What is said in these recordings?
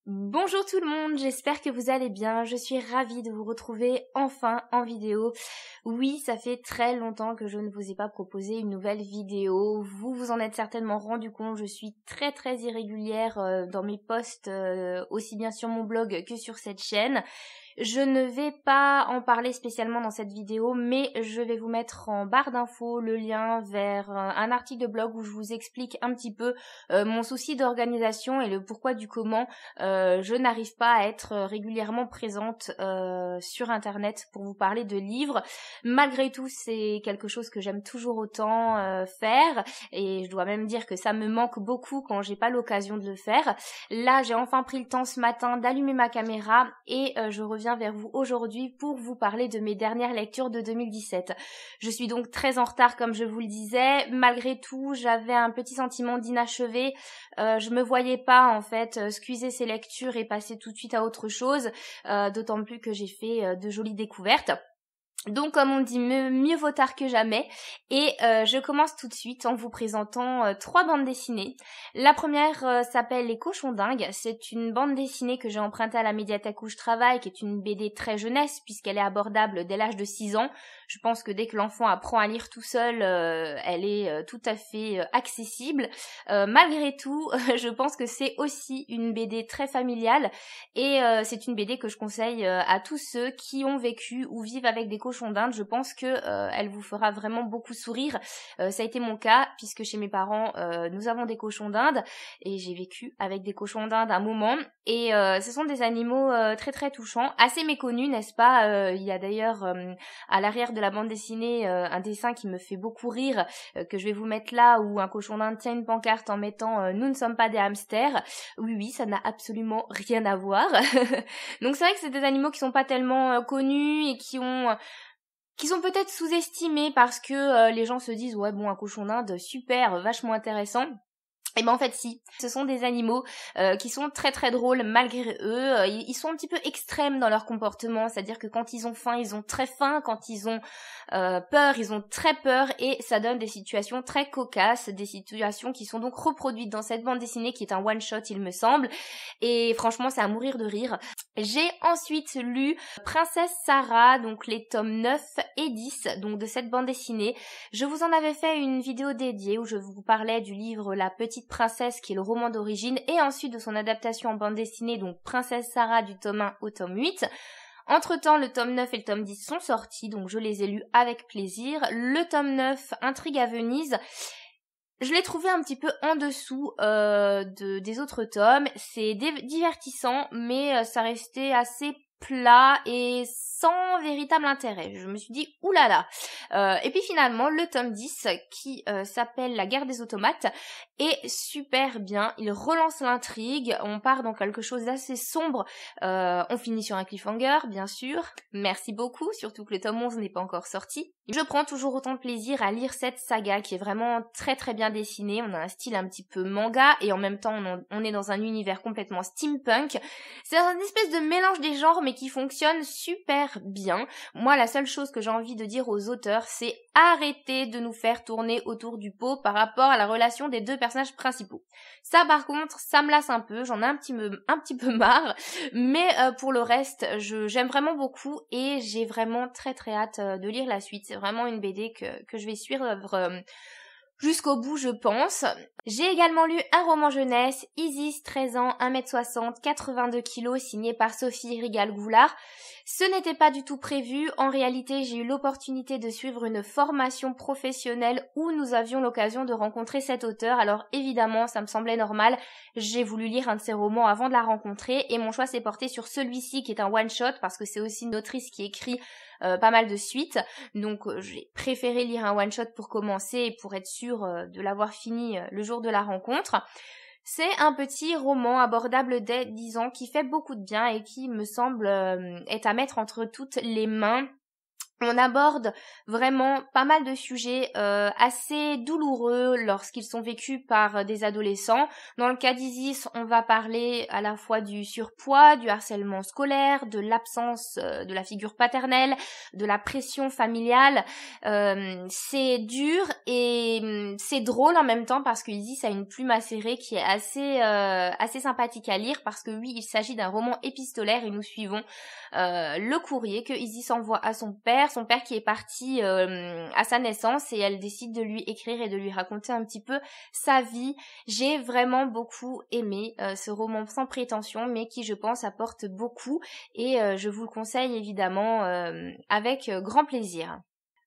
Bonjour tout le monde, j'espère que vous allez bien, je suis ravie de vous retrouver enfin en vidéo. Oui, ça fait très longtemps que je ne vous ai pas proposé une nouvelle vidéo, vous vous en êtes certainement rendu compte, je suis très irrégulière dans mes posts, aussi bien sur mon blog que sur cette chaîne. Je ne vais pas en parler spécialement dans cette vidéo, mais je vais vous mettre en barre d'infos le lien vers un article de blog où je vous explique un petit peu mon souci d'organisation et le pourquoi du comment je n'arrive pas à être régulièrement présente sur internet pour vous parler de livres. Malgré tout, c'est quelque chose que j'aime toujours autant faire et je dois même dire que ça me manque beaucoup quand j'ai pas l'occasion de le faire. Là, j'ai enfin pris le temps ce matin d'allumer ma caméra et je reviens vers vous aujourd'hui pour vous parler de mes dernières lectures de 2017. Je suis donc très en retard comme je vous le disais. Malgré tout, j'avais un petit sentiment d'inachevé. Je me voyais pas en fait squeezer ces lectures et passer tout de suite à autre chose, d'autant plus que j'ai fait de jolies découvertes. Donc comme on dit, mieux vaut tard que jamais. Et je commence tout de suite en vous présentant 3 bandes dessinées. La première s'appelle Les Cochons Dingues. C'est une bande dessinée que j'ai empruntée à la médiathèque où je travaille, qui est une BD très jeunesse puisqu'elle est abordable dès l'âge de 6 ans. Je pense que dès que l'enfant apprend à lire tout seul, elle est tout à fait accessible. Malgré tout, je pense que c'est aussi une BD très familiale et c'est une BD que je conseille à tous ceux qui ont vécu ou vivent avec des cochons d'Inde. Je pense que elle vous fera vraiment beaucoup sourire. Ça a été mon cas puisque chez mes parents nous avons des cochons d'Inde et j'ai vécu avec des cochons d'Inde un moment et ce sont des animaux très touchants, assez méconnus, n'est-ce pas. Il y a d'ailleurs à l'arrière de la bande dessinée un dessin qui me fait beaucoup rire que je vais vous mettre là où un cochon d'Inde tient une pancarte en mettant nous ne sommes pas des hamsters. Oui, ça n'a absolument rien à voir. Donc c'est vrai que c'est des animaux qui sont pas tellement connus et qui sont peut-être sous-estimés parce que les gens se disent ouais bon un cochon d'Inde super vachement intéressant. Et ben en fait si, ce sont des animaux qui sont très drôles malgré eux, ils sont un petit peu extrêmes dans leur comportement, c'est-à-dire que quand ils ont faim, ils ont très faim, quand ils ont peur, ils ont très peur et ça donne des situations très cocasses, des situations qui sont donc reproduites dans cette bande dessinée qui est un one-shot il me semble et franchement c'est à mourir de rire. J'ai ensuite lu Princesse Sarah, donc les tomes 9 et 10 donc de cette bande dessinée. Je vous en avais fait une vidéo dédiée où je vous parlais du livre La Petite Princesse qui est le roman d'origine et ensuite de son adaptation en bande dessinée donc Princesse Sarah du tome 1 au tome 8. Entre-temps, le tome 9 et le tome 10 sont sortis donc je les ai lus avec plaisir. Le tome 9, Intrigue à Venise, je l'ai trouvé un petit peu en dessous des autres tomes. C'est divertissant, mais ça restait assez plat et sans véritable intérêt. Je me suis dit oulala. Et puis finalement le tome 10 qui s'appelle La guerre des automates est super bien. Il relance l'intrigue, on part dans quelque chose d'assez sombre, on finit sur un cliffhanger bien sûr. Merci beaucoup, surtout que le tome 11 n'est pas encore sorti. Je prends toujours autant de plaisir à lire cette saga qui est vraiment très bien dessinée. On a un style un petit peu manga et en même temps on est dans un univers complètement steampunk. C'est un espèce de mélange des genres mais qui fonctionne super bien. Moi la seule chose que j'ai envie de dire aux auteurs c'est arrêtez de nous faire tourner autour du pot par rapport à la relation des deux personnages principaux. Ça par contre ça me lasse un peu, j'en ai un petit peu marre mais pour le reste j'aime vraiment beaucoup et j'ai vraiment très hâte de lire la suite. C'est vraiment une BD que je vais suivre jusqu'au bout je pense. J'ai également lu un roman jeunesse, Isis, 13 ans, 1m60, 82 kg, signé par Sophie Rigal-Goulart. Ce n'était pas du tout prévu, en réalité j'ai eu l'opportunité de suivre une formation professionnelle où nous avions l'occasion de rencontrer cet auteur, alors évidemment ça me semblait normal, j'ai voulu lire un de ses romans avant de la rencontrer et mon choix s'est porté sur celui-ci qui est un one-shot parce que c'est aussi une autrice qui écrit pas mal de suites, donc j'ai préféré lire un one-shot pour commencer et pour être sûre de l'avoir fini le jour de la rencontre. C'est un petit roman abordable dès 10 ans qui fait beaucoup de bien et qui me semble est à mettre entre toutes les mains On aborde vraiment pas mal de sujets assez douloureux lorsqu'ils sont vécus par des adolescents. Dans le cas d'Isis, on va parler à la fois du surpoids, du harcèlement scolaire, de l'absence de la figure paternelle, de la pression familiale. C'est dur et c'est drôle en même temps parce que Isis a une plume acérée qui est assez sympathique à lire parce que oui, il s'agit d'un roman épistolaire et nous suivons le courrier que Isis envoie à son père qui est parti à sa naissance et elle décide de lui écrire et de lui raconter un petit peu sa vie. J'ai vraiment beaucoup aimé ce roman sans prétention mais qui je pense apporte beaucoup et je vous le conseille évidemment avec grand plaisir.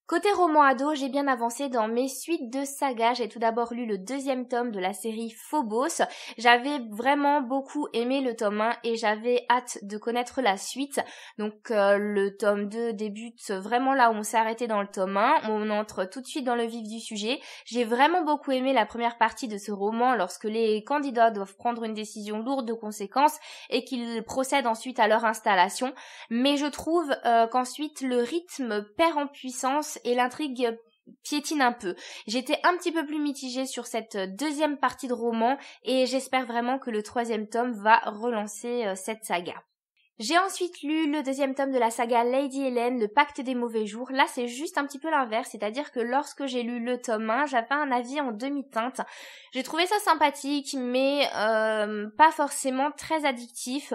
Côté roman ado, j'ai bien avancé dans mes suites de sagas. J'ai tout d'abord lu le 2e tome de la série Phobos. J'avais vraiment beaucoup aimé le tome 1 et j'avais hâte de connaître la suite. Donc le tome 2 débute vraiment là où on s'est arrêté dans le tome 1. On entre tout de suite dans le vif du sujet. J'ai vraiment beaucoup aimé la première partie de ce roman lorsque les candidats doivent prendre une décision lourde de conséquences et qu'ils procèdent ensuite à leur installation. Mais je trouve qu'ensuite le rythme perd en puissance et l'intrigue piétine un peu. J'étais un petit peu plus mitigée sur cette 2e partie de roman et j'espère vraiment que le 3e tome va relancer cette saga. J'ai ensuite lu le 2e tome de la saga Lady Helen, le pacte des mauvais jours. Là, c'est juste un petit peu l'inverse, c'est-à-dire que lorsque j'ai lu le tome 1, j'avais un avis en demi-teinte. J'ai trouvé ça sympathique, mais pas forcément très addictif.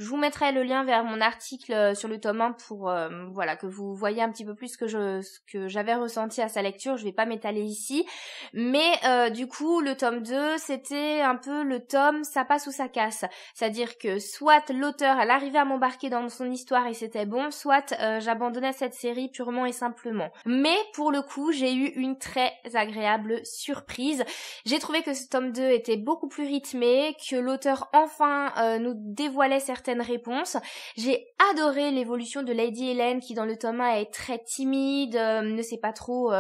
Je vous mettrai le lien vers mon article sur le tome 1 pour voilà que vous voyez un petit peu plus ce que j'avais ressenti à sa lecture. Je vais pas m'étaler ici. Mais du coup, le tome 2, c'était un peu le tome ça passe ou ça casse. C'est-à-dire que soit l'auteur elle arrivait à m'embarquer dans son histoire et c'était bon, soit j'abandonnais cette série purement et simplement. Mais pour le coup, j'ai eu une très agréable surprise. J'ai trouvé que ce tome 2 était beaucoup plus rythmé, que l'auteur enfin nous dévoilait certaines réponses. J'ai adoré l'évolution de Lady Helen qui dans le tome 1 est très timide, ne sait pas trop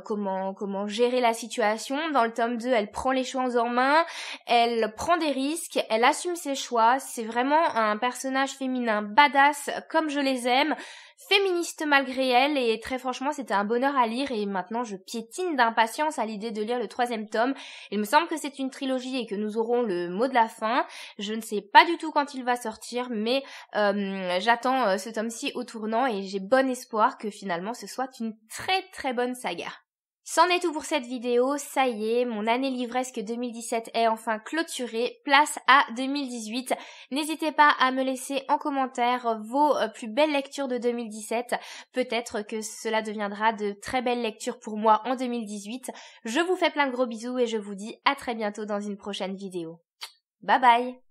comment gérer la situation. Dans le tome 2, elle prend les choses en main, elle prend des risques, elle assume ses choix. C'est vraiment un personnage féminin badass comme je les aime, féministe malgré elle et très franchement c'était un bonheur à lire et maintenant je piétine d'impatience à l'idée de lire le 3e tome. Il me semble que c'est une trilogie et que nous aurons le mot de la fin. Je ne sais pas du tout quand il va sortir mais j'attends ce tome-ci au tournant et j'ai bon espoir que finalement ce soit une très très bonne saga. C'en est tout pour cette vidéo, ça y est, mon année livresque 2017 est enfin clôturée, place à 2018. N'hésitez pas à me laisser en commentaire vos plus belles lectures de 2017, peut-être que cela deviendra de très belles lectures pour moi en 2018. Je vous fais plein de gros bisous et je vous dis à très bientôt dans une prochaine vidéo. Bye bye!